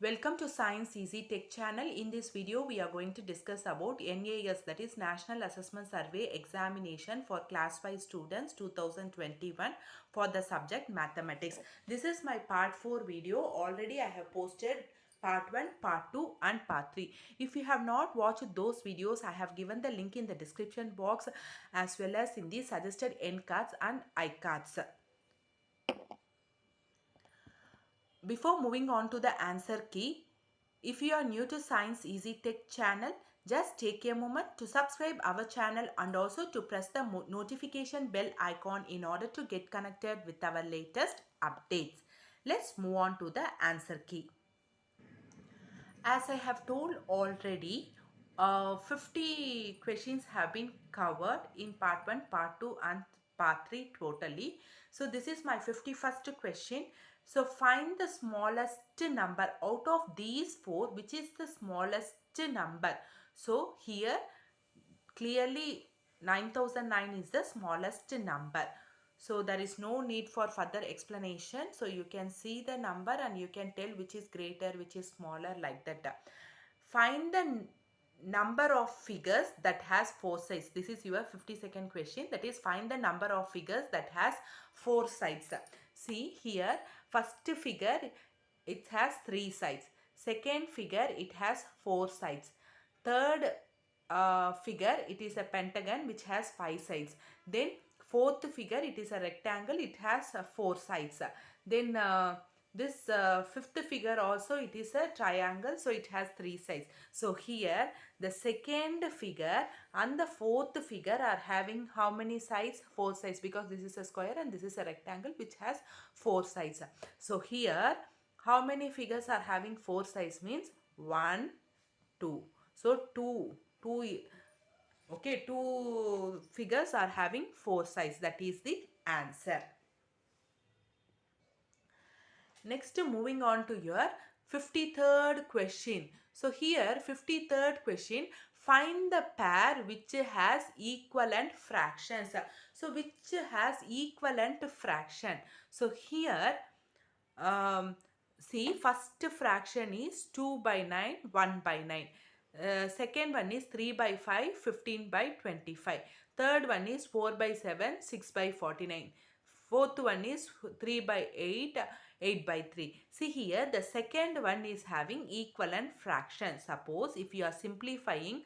Welcome to Science Easy Tech channel. In this video, we are going to discuss about NAS, that is National Assessment Survey examination for class 5 students 2021 for the subject mathematics. This is my part 4 video. Already I have posted part 1, part 2 and part 3. If you have not watched those videos, I have given the link in the description box as well as in the suggested end cards and iCards. Before moving on to the answer key, if you are new to Science Easy Tech channel, just take a moment to subscribe our channel and also to press the notification bell icon in order to get connected with our latest updates. Let's move on to the answer key. As I have told already, 50 questions have been covered in part 1, part 2 and part 3 totally. So this is my 51st question. So find the smallest number out of these 4, which is the smallest number. So here clearly 9009 is the smallest number. So there is no need for further explanation. So you can see the number and you can tell which is greater, which is smaller, like that. Find the number of figures that has 4 sides. This is your 52nd question. That is, find the number of figures that has 4 sides. See here, first figure it has 3 sides. Second figure it has 4 sides. Third figure it is a pentagon which has 5 sides. Then fourth figure it is a rectangle, it has 4 sides. Then this fifth figure also it is a triangle, so it has 3 sides. So here the second figure and the fourth figure are having how many sides? 4 sides, because this is a square and this is a rectangle which has 4 sides. So here how many figures are having 4 sides means 1, 2. So 2 figures are having 4 sides. That is the answer. Next, moving on to your 53rd question. So here 53rd question, find the pair which has equivalent fractions. So which has equivalent fraction. So here see, first fraction is 2 by 9, 1 by 9. Second one is 3 by 5, 15 by 25. Third one is 4 by 7, 6 by 49. Fourth one is 3 by 8, 8 by 3. See here, the second one is having equivalent fraction. Suppose if you are simplifying,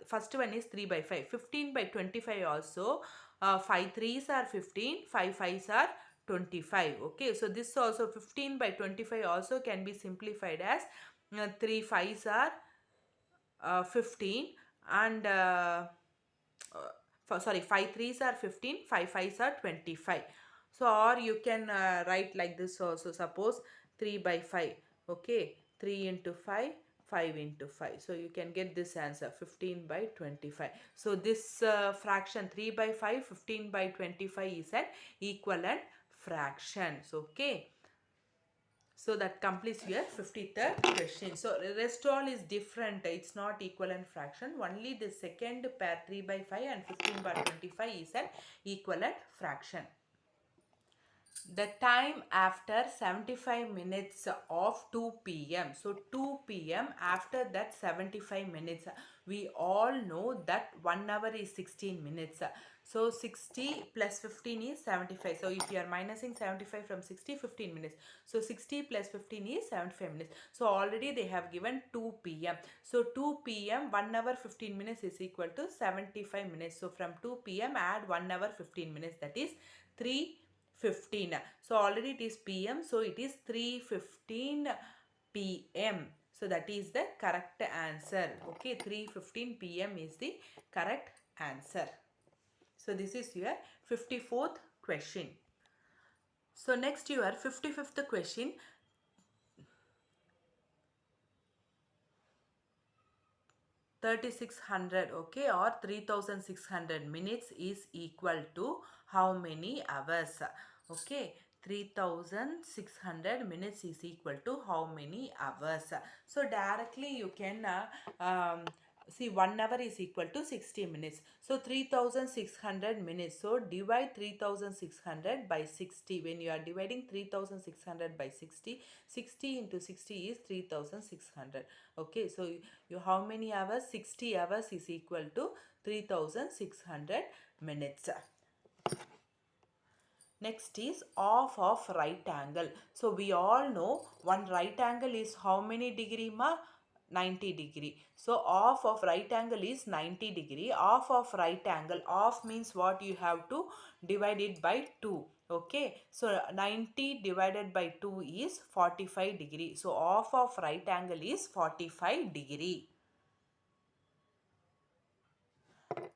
first one is 3 by 5. 15 by 25 also, 5 3s are 15, 5 5s are 25. Okay, so this also 15 by 25 also can be simplified as 3 5s are 15 and 5 3s are 15, 5 5s are 25. So or you can write like this also. Suppose 3 by 5. Okay, 3 into 5, 5 into 5. So you can get this answer, 15 by 25. So this fraction 3 by 5, 15 by 25 is an equivalent fractions. Okay. So that completes your 53rd question. So rest all is different. It's not equivalent fraction. Only the second pair 3 by 5 and 15 by 25 is an equivalent fraction. The time after 75 minutes of 2 p.m. So 2 p.m. after that 75 minutes. We all know that 1 hour is 16 minutes. So 60 plus 15 is 75. So if you are minusing 75 from 60, 15 minutes. So 60 plus 15 is 75 minutes. So already they have given 2 p.m. So 2 p.m. 1 hour 15 minutes is equal to 75 minutes. So from 2 p.m. add 1 hour 15 minutes, that is 3:15. So already it is PM, so it is 3:15 PM. So that is the correct answer. Okay, 3:15 PM is the correct answer. So this is your 54th question. So next your 55th question. 3600, okay, or 3600 minutes is equal to how many hours? Okay, 3600 minutes is equal to how many hours? So directly you can See, 1 hour is equal to 60 minutes. So 3600 minutes. So divide 3600 by 60. When you are dividing 3600 by 60, 60 into 60 is 3600. Okay, so you how many hours? 60 hours is equal to 3600 minutes. Next is half of right angle. So we all know one right angle is how many degree ma? 90 degree. So half of right angle is 90 degree. Half of right angle, half means what? You have to divide it by 2. Okay, so 90 divided by 2 is 45 degree. So half of right angle is 45 degree.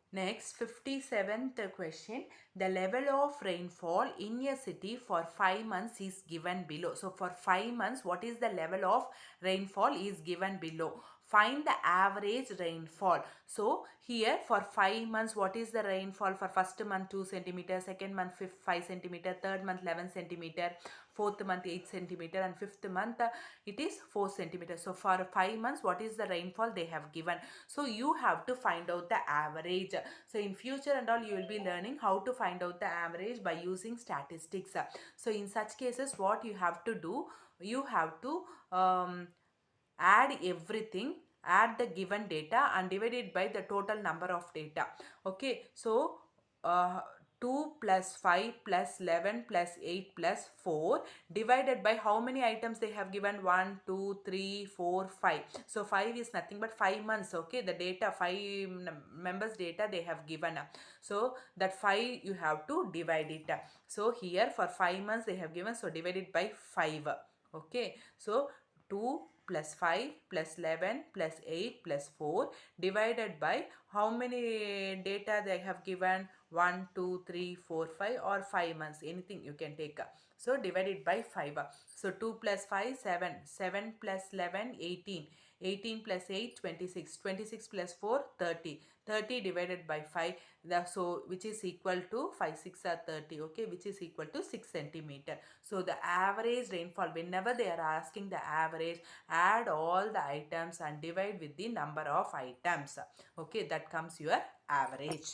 Next, 57th question. The level of rainfall in a city for 5 months is given below. So, for 5 months, what is the level of rainfall is given below. Find the average rainfall. So, here for 5 months, what is the rainfall? For first month 2 centimeter, second month 5 centimeter, third month 11 centimeter, fourth month 8 centimeter, and fifth month it is 4 centimeter. So, for 5 months, what is the rainfall they have given? So, you have to find out the average. So, in future and all, you will be learning how to find out the average by using statistics. So, in such cases, what you have to do, you have to add everything, add the given data and divide it by the total number of data. Okay, so 2 plus 5 plus 11 plus 8 plus 4 divided by how many items they have given? 1 2 3 4 5. So 5 is nothing but 5 months. Okay, the data 5 members data they have given. So that 5 you have to divide it. So here for 5 months they have given, so divided by 5. Okay, so 2 plus 5 plus 11 plus 8 plus 4 divided by how many data they have given? 1 2 3 4 5 or 5 months, anything you can take. So divided by 5. So 2 plus 5 7, 7 plus 11 18, 18 plus 8 26, 26 plus 4 30, 30 divided by 5. So which is equal to 5 6 are 30. Okay, which is equal to 6 centimeter. So the average rainfall, whenever they are asking the average, add all the items and divide with the number of items. Okay, that comes your average.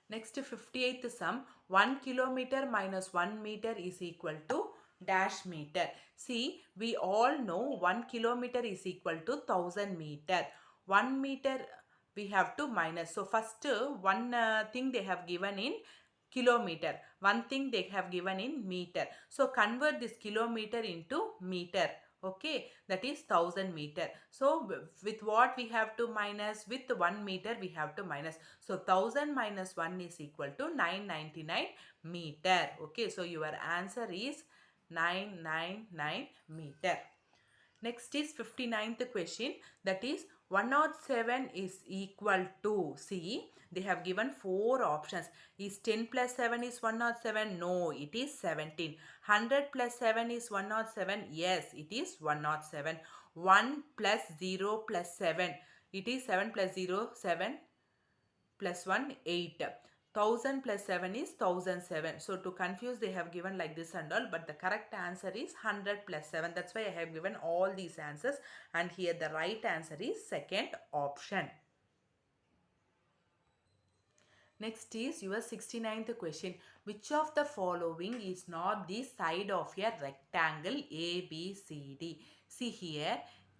Next, 58th sum. 1 kilometer minus 1 meter is equal to dash meter. See, we all know 1 kilometer is equal to 1000 meter. 1 meter we have to minus. So first one thing they have given in kilometer, one thing they have given in meter. So convert this kilometer into meter. Okay, that is 1000 meter. So with what we have to minus? With 1 meter we have to minus. So 1000 minus 1 is equal to 999 meter. Okay, so your answer is 999 meter. Next is 59th question, that is 107 is equal to, see, they have given 4 options. Is 10 plus 7 is 107? No, it is 17. 100 plus 7 is 107? Yes, it is 107. 1 plus 0 plus 7, it is 7 plus 0 7 plus 1 8. 1000 plus 7 is 1007. So to confuse they have given like this and all, but the correct answer is 100 plus 7. That's why I have given all these answers, and here the right answer is second option. Next is your 69th question. Which of the following is not the side of a rectangle ABCD? See here,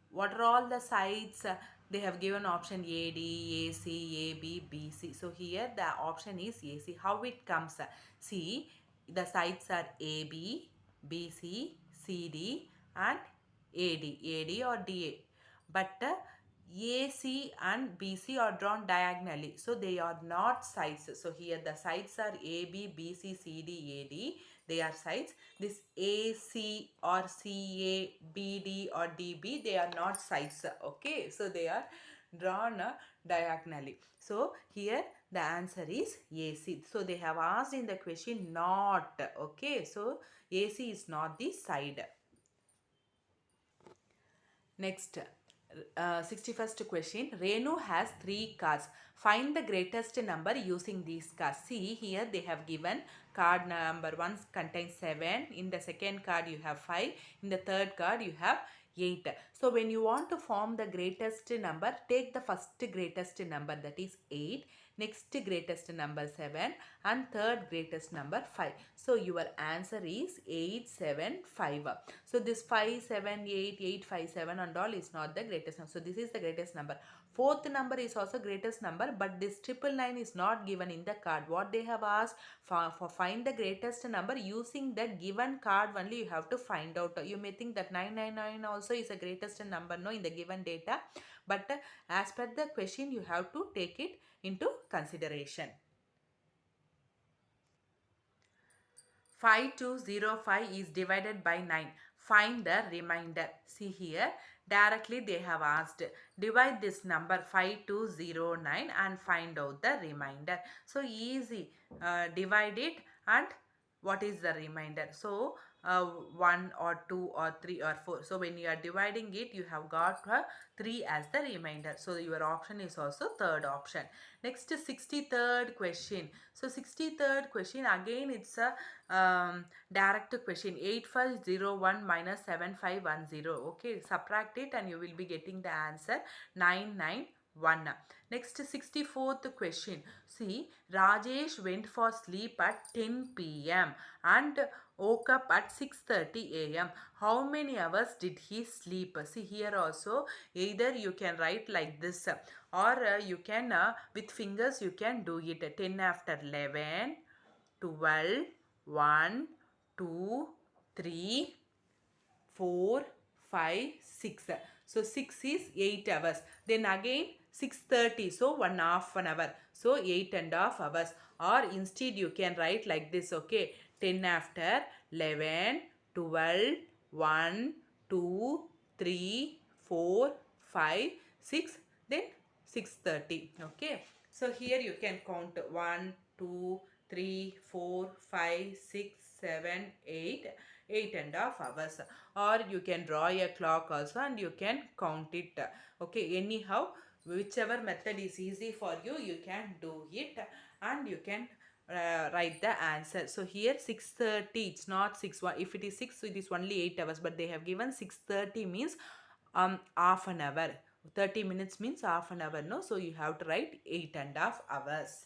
what are all the sides? They have given option AD, AC, AB, BC. So here the option is AC. How it comes? See, the sides are AB, BC, CD and AD. AD or DA. But AC and BC are drawn diagonally, so they are not sides. So here the sides are AB, BC, CD, AD. They are sides. This AC or CA, BD or DB, they are not sides. Okay, so they are drawn diagonally. So here the answer is AC. So they have asked in the question not. Okay, so AC is not the side. Next, 61st question. Renu has 3 cars. Find the greatest number using these cards. See here they have given card number 1 contains 7. In the second card you have 5. In the third card you have 8. So when you want to form the greatest number, take the first greatest number, that is 8. Next greatest number 7 and third greatest number 5. So your answer is 875. So this 5, 7, 8, 8, 5, 7 and all is not the greatest number. So this is the greatest number. Fourth number is also greatest number, but this 999 is not given in the card. What they have asked for find the greatest number using the given card only, you have to find out. You may think that 999 also is the greatest number, no, in the given data, but as per the question you have to take it into consideration. 5205 is divided by 9. Find the remainder. See here, directly they have asked, divide this number 5209 and find out the remainder. So easy, divide it and what is the remainder. So 1 or 2 or 3 or 4. So when you are dividing it, you have got 3 as the remainder. So your option is also third option. Next 63rd question. So 63rd question, again it's a direct question. 8501 minus 7510. Okay, subtract it and you will be getting the answer 991. Next 64th question. See, Rajesh went for sleep at 10 p.m. and woke up at 6:30 a.m. How many hours did he sleep? See here also, either you can write like this or you can with fingers you can do it. 10 after 11, 12, 1, 2, 3, 4, 5, 6. So 6 is 8 hours. Then again 6:30. So 1/2 an hour. So 8.5 hours. Or instead you can write like this. Okay. 10 after 11, 12, 1, 2, 3, 4, 5, 6. Then 6:30. Okay. So here you can count 1, 2, 3, 4, 5, 6, 7, 8. 8.5 hours, or you can draw a clock also and you can count it. Okay, anyhow, whichever method is easy for you, you can do it and you can write the answer. So here 6:30, it's not 6. If it is 6, it is only 8 hours, but they have given 6:30 means half an hour. 30 minutes means half an hour, no? So you have to write 8.5 hours.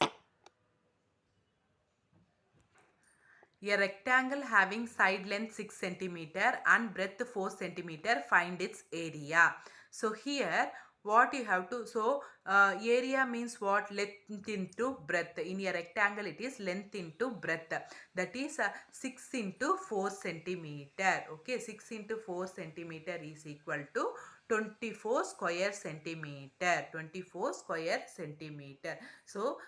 A rectangle having side length 6 cm and breadth 4 cm, find its area. So here what you have to, so area means what? Length into breadth. In a rectangle it is length into breadth. That is 6 into 4 cm. Okay, 6 into 4 cm is equal to 24 square centimeter. 24 square centimeter. So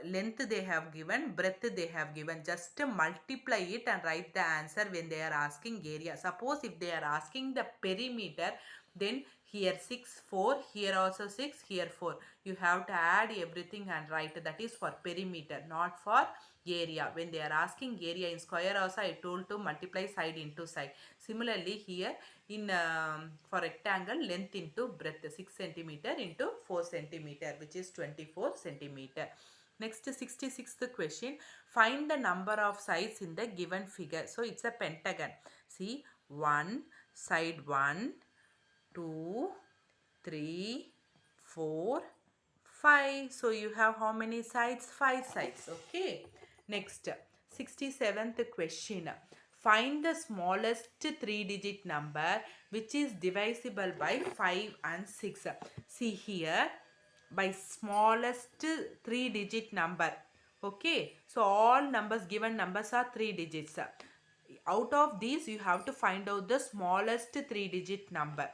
length they have given, breadth they have given. Just multiply it and write the answer when they are asking area. Suppose if they are asking the perimeter, then here 6, 4, here also 6, here 4. You have to add everything and write. That is for perimeter, not for area. When they are asking area in square also, I told to multiply side into side. Similarly here in for rectangle, length into breadth, 6 cm into 4 cm, which is 24 cm. Next 66th question, find the number of sides in the given figure. So it's a pentagon. See, 1 side 1, 2, 3, 4, 5. So you have how many sides? 5 sides. Okay. Next 67th question. Find the smallest 3-digit number which is divisible by 5 and 6. See here, by smallest 3-digit number. Okay, so all numbers, given numbers are 3 digits. Out of these you have to find out the smallest 3-digit number.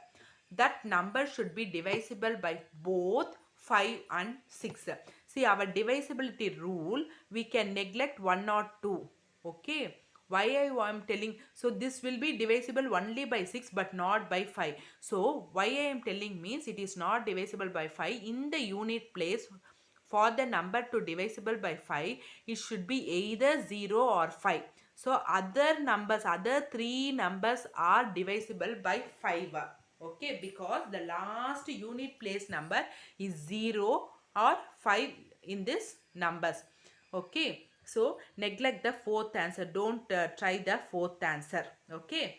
That number should be divisible by both 5 and 6. See, our divisibility rule, we can neglect 1 or 2. Okay, why I am telling, so this will be divisible only by 6 but not by 5. So why I am telling means it is not divisible by 5. In the unit place, for the number to divisible by 5, it should be either 0 or 5. So other numbers, other 3 numbers are divisible by 5. Okay, because the last unit place number is 0 or 5 in this numbers. Okay, so neglect the fourth answer. Don't try the fourth answer. Okay.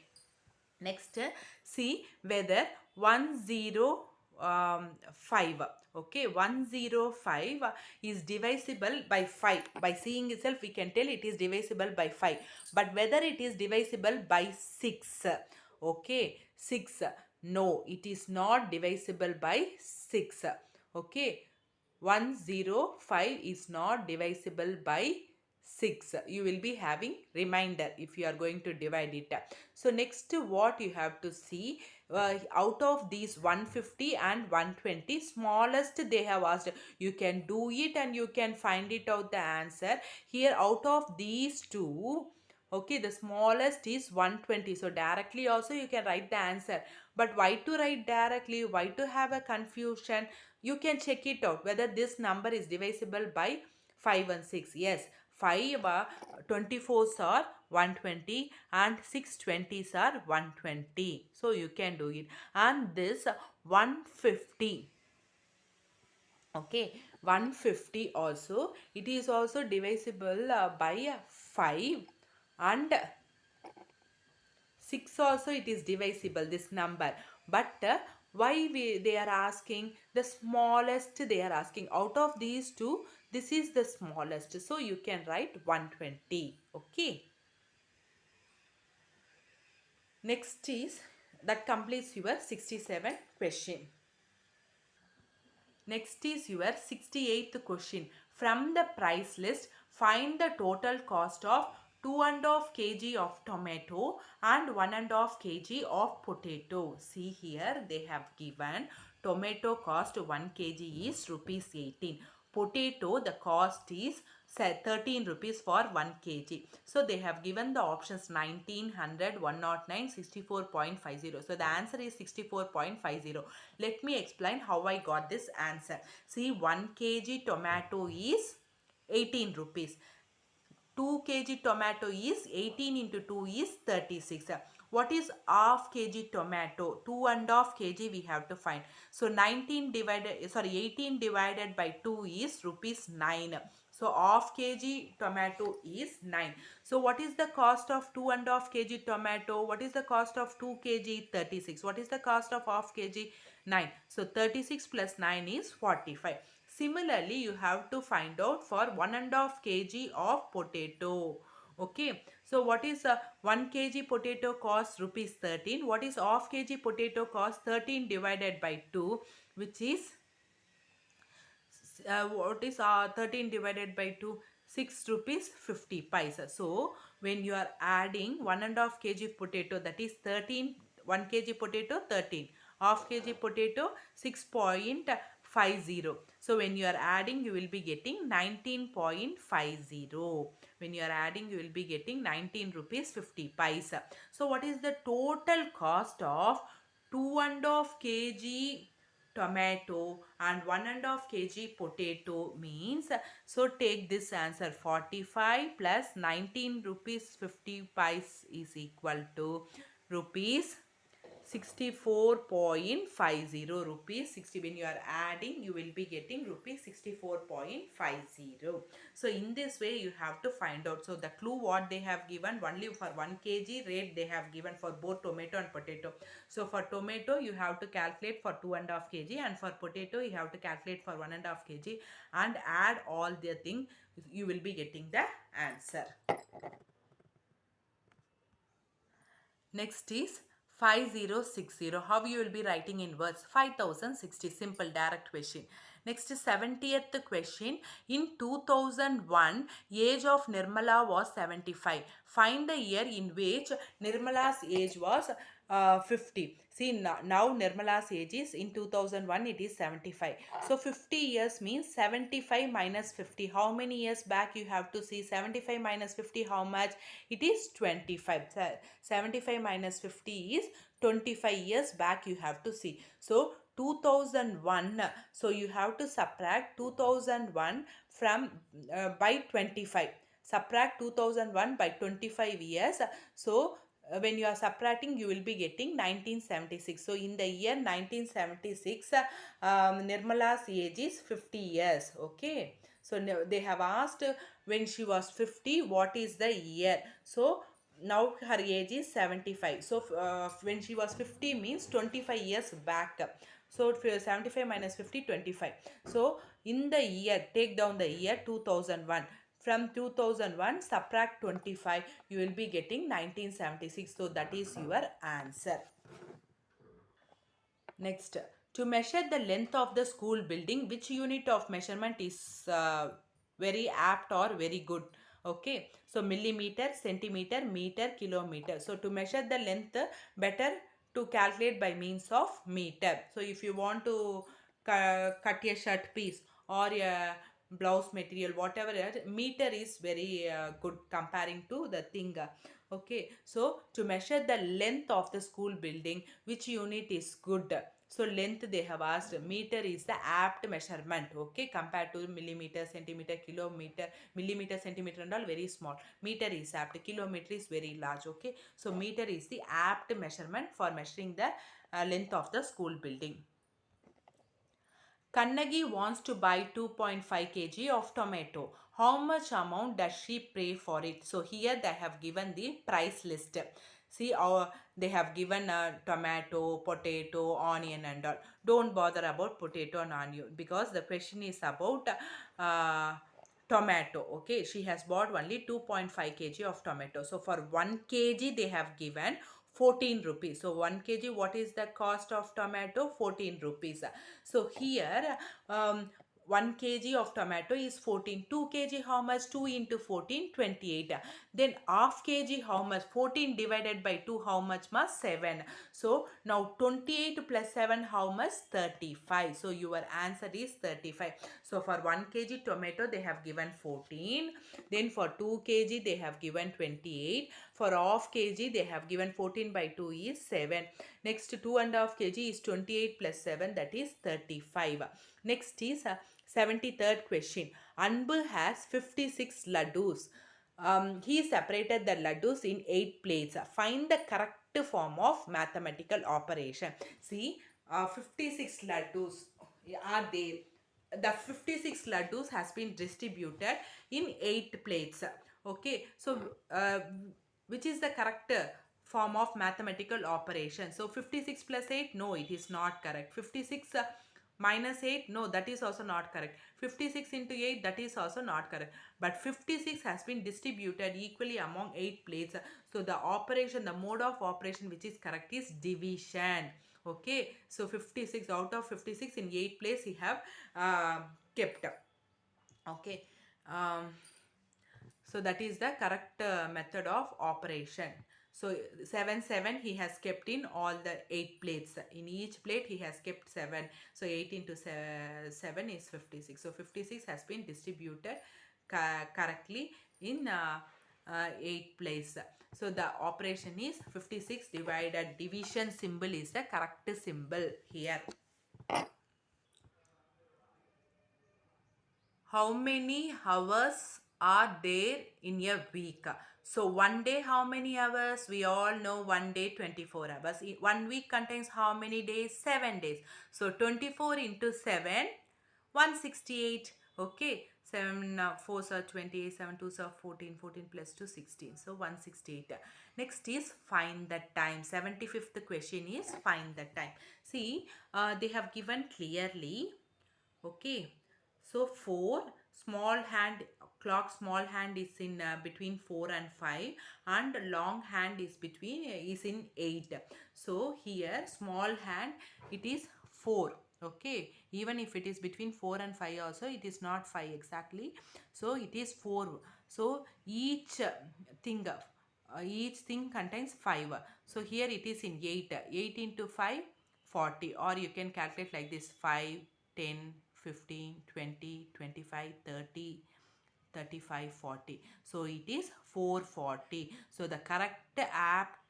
Next, see whether 105, okay, 105 is divisible by 5. By seeing itself, we can tell it is divisible by 5. But whether it is divisible by 6, okay, 6, no, it is not divisible by 6. Okay, 105 is not divisible by 6. You will be having reminder if you are going to divide it. So next, what you have to see, out of these 150 and 120, smallest they have asked. You can do it and you can find it out the answer. Here, out of these two, okay, the smallest is 120. So directly also you can write the answer. But why to write directly? Why to have a confusion? You can check it out whether this number is divisible by 5 and 6. Yes, 5 24s are 120 and 6 20s are 120. So you can do it. And this 150, okay, 150 also, it is also divisible by 5 and 6 also it is divisible, this number. But they are asking the smallest, they are asking out of these two, this is the smallest. So you can write 120. Okay. Next is, that completes your 67 question. Next is your 68th question. From the price list, find the total cost of 2.5 kg of tomato and 1.5 kg of potato. See here, they have given tomato cost 1 kg is rupees 18. Potato, the cost is 13 rupees for 1 kg. So they have given the options 1900, 109, 64.50. So the answer is 64.50. Let me explain how I got this answer. See, 1 kg tomato is 18 rupees. 2 kg tomato is 18 into 2 is 36. What is half kg tomato? 2.5 kg we have to find. So 18 divided by 2 is rupees 9. So half kg tomato is 9. So what is the cost of 2.5 kg tomato? What is the cost of 2 kg? 36. What is the cost of half kg? 9. So 36 plus 9 is 45. Similarly, you have to find out for 1.5 kg of potato. Okay. So what is 1 kg potato cost rupees 13? What is half kg potato cost? 13 divided by 2, which is what is 13 divided by 2? 6 rupees 50 paisa. So when you are adding 1.5 kg potato, that is 13, 1 kg potato 13, half kg potato 6.50. So when you are adding, you will be getting 19.50. When you are adding, you will be getting 19 rupees 50 paisa. So what is the total cost of 2.5 kg tomato and 1.5 kg potato means? So take this answer, 45 plus 19 rupees 50 pice is equal to rupees 64.50 rupees 60. When you are adding, you will be getting rupees 64.50. So in this way you have to find out. So the clue what they have given, only for 1 kg rate they have given for both tomato and potato. So for tomato you have to calculate for 2.5 kg and for potato you have to calculate for 1.5 kg and add all the thing, you will be getting the answer. Next is 5060. How you will be writing in words? 5060. Simple direct question. Next is 70th question. In 2001, age of Nirmala was 75. Find the year in which Nirmala's age was 50. See, now Nirmala's age is, in 2001 it is 75. So 50 years means 75 minus 50. How many years back you have to see? 75 minus 50, how much? It is 25. 75 minus 50 is 25 years back you have to see. So 2001, so you have to subtract 2001 from by 25. Subtract 2001 by 25 years. So when you are subtracting, you will be getting 1976. So in the year 1976, Nirmala's age is 50 years. Okay, so they have asked when she was 50, what is the year. So now her age is 75. So when she was 50 means 25 years back. So 75 minus 50, 25. So in the year, take down the year 2001. From 2001 subtract 25, you will be getting 1976. So that is your answer. Next, to measure the length of the school building, which unit of measurement is very apt or very good? Okay, so millimeter, centimeter, meter, kilometer. So to measure the length, better to calculate by means of meter. So if you want to cut a shirt piece or a blouse material, whatever meter is very good comparing to the thing. Okay, so to measure the length of the school building, which unit is good? So length they have asked. Meter is the apt measurement. Okay, compared to millimeter, centimeter, kilometer. Millimeter, centimeter and all very small. Meter is apt. Kilometer is very large. Okay, so meter is the apt measurement for measuring the length of the school building. Kannagi wants to buy 2.5 kg of tomato. How much amount does she pay for it? So here they have given the price list. See, they have given tomato, potato, onion and all. Don't bother about potato and onion because the question is about uh, tomato. Okay, she has bought only 2.5 kg of tomato. So for 1 kg they have given 14 rupees. So 1 kg, what is the cost of tomato? 14 rupees. So here 1 kg of tomato is 14. 2 kg how much? 2 into 14, 28. Then half kg how much? 14 divided by 2 how much? 7. So now 28 plus 7 how much? 35. So your answer is 35. So for 1 kg tomato they have given 14. Then for 2 kg they have given 28. For half kg they have given 14 by 2 is 7. Next 2.5 kg is 28 plus 7, that is 35. Next is 73rd question. Anbu has 56 laddus. He separated the laddus in 8 plates. Find the correct form of mathematical operation. See, 56 laddus are there. The 56 laddus has been distributed in 8 plates. Okay, so which is the correct form of mathematical operation? So 56 plus 8, no, it is not correct. 56 minus 8, no, that is also not correct. 56 into 8, that is also not correct. But 56 has been distributed equally among 8 plates. So the operation, the mode of operation which is correct is division. Okay, so 56 out of 56 in 8 plates he have kept. Okay, so that is the correct method of operation. So 7 7 he has kept in all the 8 plates. In each plate he has kept 7. So 8 into 7 is 56. So 56 has been distributed correctly in 8 plates. So the operation is 56 divided. Division symbol is the correct symbol here. How many hours are there in a week? So one day how many hours? We all know one day 24 hours. One week contains how many days? 7 days. So 24 into 7, 168. Okay. 7 4s are 28, 7 2s are 14, 14 plus 2 16. So 168. Next is find the time. 75th question is find the time. See, they have given clearly. Okay, so 4 small hand clock, small hand is in between 4 and 5 and long hand is between is in 8. So here small hand it is 4. Okay, even if it is between 4 and 5 also it is not 5 exactly. So it is 4. So each thing contains 5. So here it is in 8. 8 into 5, 40, or you can calculate like this: 5, 10, 15, 20, 25, 30, 35, 40. So it is 440. So the correct apt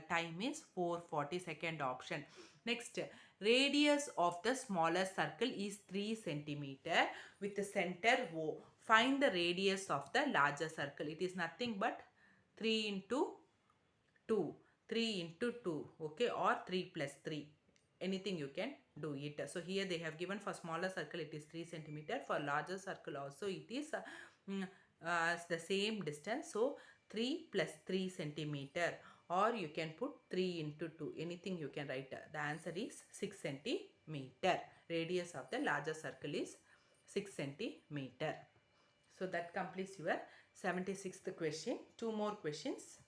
time is 440, second option. Next, radius of the smaller circle is 3 centimeter with the center O. Find the radius of the larger circle. It is nothing but 3 into 2, 3 into 2, okay, or 3 plus 3, anything you can do it. So here they have given for smaller circle it is 3 centimeter, for larger circle also it is the same distance, so 3 plus 3 centimeter, or you can put 3 into 2, anything you can write. The answer is 6 centimeter. Radius of the larger circle is 6 centimeter. So that completes your 76th question. Two more questions.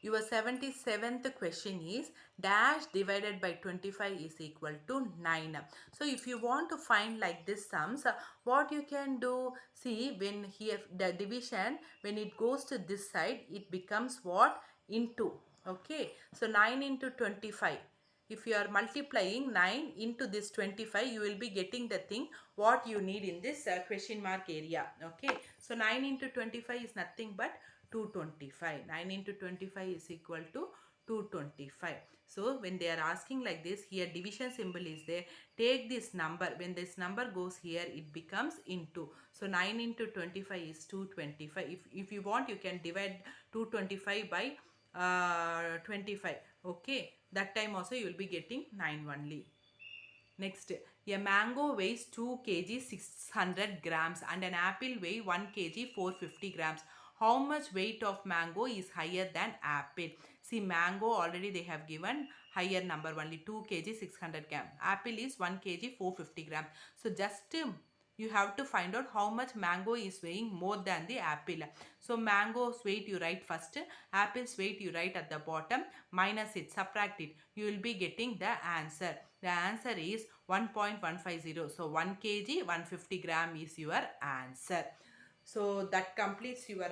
Your 77th question is dash divided by 25 is equal to 9. So if you want to find like this sums, what you can do, see when here the division, when it goes to this side, it becomes what? Into. Okay. So 9 into 25. If you are multiplying 9 into this 25, you will be getting the thing what you need in this question mark area. Okay. So 9 into 25 is nothing but 225. 9 into 25 is equal to 225. So when they are asking like this, here division symbol is there. Take this number. When this number goes here, it becomes into. So 9 into 25 is 225. If you want, you can divide 225 by 25. Okay. That time also you will be getting 9 only. Next, a mango weighs 2 kg 600 grams and an apple weighs 1 kg 450 grams. How much weight of mango is higher than apple? See, mango already they have given higher number only 2 kg 600 gram. Apple is 1 kg 450 gram. So just you have to find out how much mango is weighing more than the apple. So mango's weight you write first, apple's weight you write at the bottom, minus it, subtract it. You will be getting the answer. The answer is 1.150. So 1 kg 150 gram is your answer. So that completes your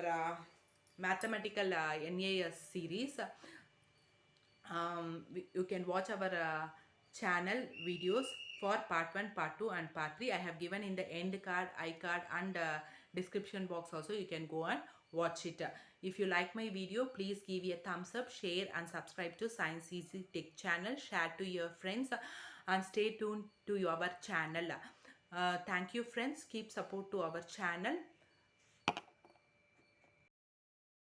mathematical NAS series. You can watch our channel videos for part 1, part 2 and part 3. I have given in the end card, iCard and description box also. You can go and watch it. If you like my video, please give a thumbs up, share and subscribe to Science Easy Tech channel. Share to your friends and stay tuned to our channel. Thank you friends. Keep support to our channel.